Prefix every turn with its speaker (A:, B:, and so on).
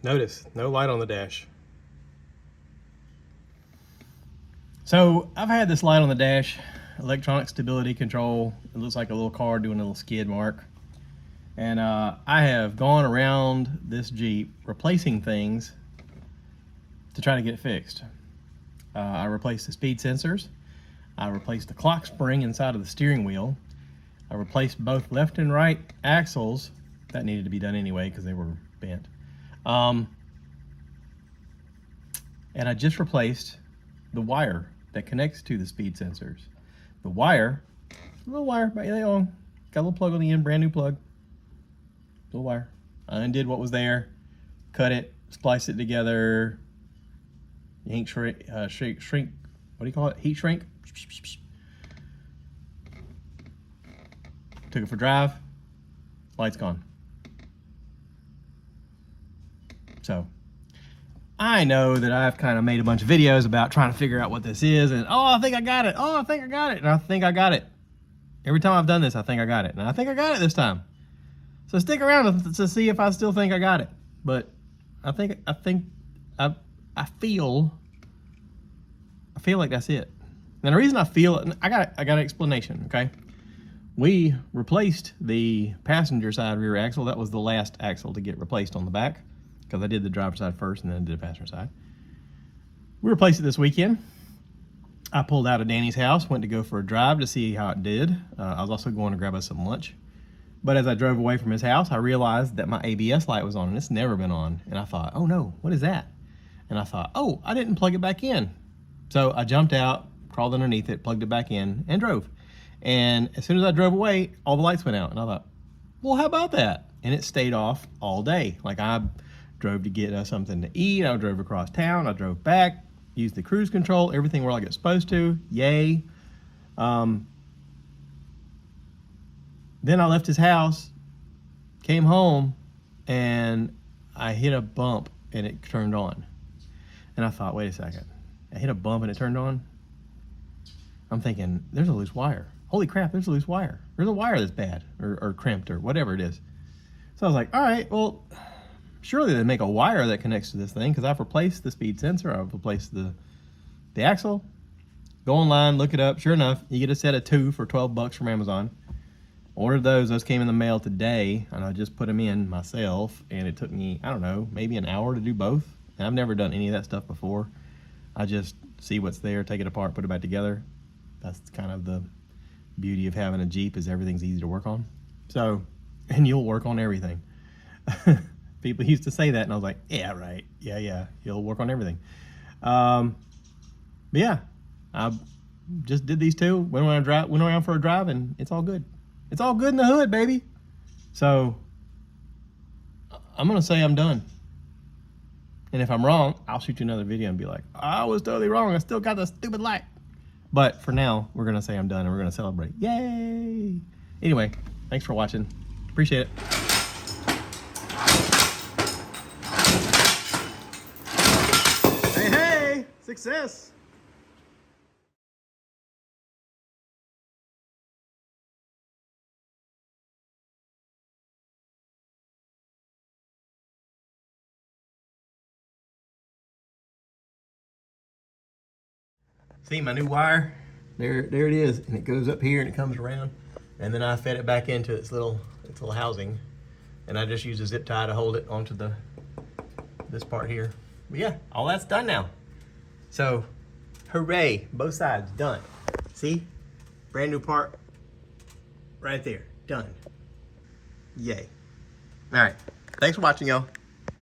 A: Notice, no light on the dash. So I've had this light on the dash, electronic stability control. It looks like a little car doing a little skid mark. And I have gone around this Jeep replacing things to try to get it fixed. I replaced the speed sensors. I replaced the clock spring inside of the steering wheel. I replaced both left and right axles. That needed to be done anyway because they were bent. And I just replaced the wire that connects to the speed sensors. The wire, a little wire, got a little plug on the end, brand new plug. Little wire. I undid what was there, cut it, spliced it together. Shrink. What do you call it? Heat shrink. Took it for a drive. Light's gone. So I know that I've kind of made a bunch of videos about trying to figure out what this is, and oh, I think I got it. Oh, I think I got it. And I think I got it. Every time I've done this, I think I got it. And I think I got it this time. So stick around to see if I still think I got it. But I feel like that's it. And the reason I feel it, I got an explanation, okay? We replaced the passenger side rear axle. That was the last axle to get replaced on the back, because I did the driver's side first and then I did the passenger side. We replaced it this weekend. I pulled out of Danny's house, went to go for a drive to see how it did. I was also going to grab us some lunch. But as I drove away from his house, I realized that my ABS light was on, and it's never been on. And I thought, oh no, what is that? And I thought, oh, I didn't plug it back in. So I jumped out, crawled underneath it, plugged it back in, and drove. And as soon as I drove away, all the lights went out. And I thought, well, how about that? And it stayed off all day. Like, I drove to get something to eat. I drove across town. I drove back, used the cruise control, everything where like it's supposed to. Yay. Then I left his house, came home, and I hit a bump and it turned on. And I thought, wait a second. I hit a bump and it turned on. I'm thinking, there's a loose wire. Holy crap, there's a loose wire. There's a wire that's bad or crimped or whatever it is. So I was like, all right, well, surely they make a wire that connects to this thing, because I've replaced the speed sensor. I've replaced the axle. Go online, look it up. Sure enough, you get a set of 2 for $12 from Amazon. Ordered those. Those came in the mail today, and I just put them in myself, and it took me, I don't know, maybe an hour to do both. And I've never done any of that stuff before. I just see what's there, take it apart, put it back together. That's kind of the beauty of having a Jeep, is everything's easy to work on. So, and you'll work on everything. People used to say that, and I was like, yeah, right. Yeah, you'll work on everything. But yeah, I just did these 2, went around for a drive, and it's all good. It's all good in the hood, baby. So I'm gonna say I'm done. And if I'm wrong, I'll shoot you another video and be like, I was totally wrong. I still got the stupid light. But for now, we're gonna say I'm done and we're gonna celebrate. Yay! Anyway, thanks for watching. Appreciate it. Hey, success. See my new wire? There it is, and it goes up here and it comes around, and then I fed it back into its little housing, and I just use a zip tie to hold it onto this part here. But yeah, all that's done now. So, hooray! Both sides done. See, brand new part right there, done. Yay! All right, thanks for watching, y'all.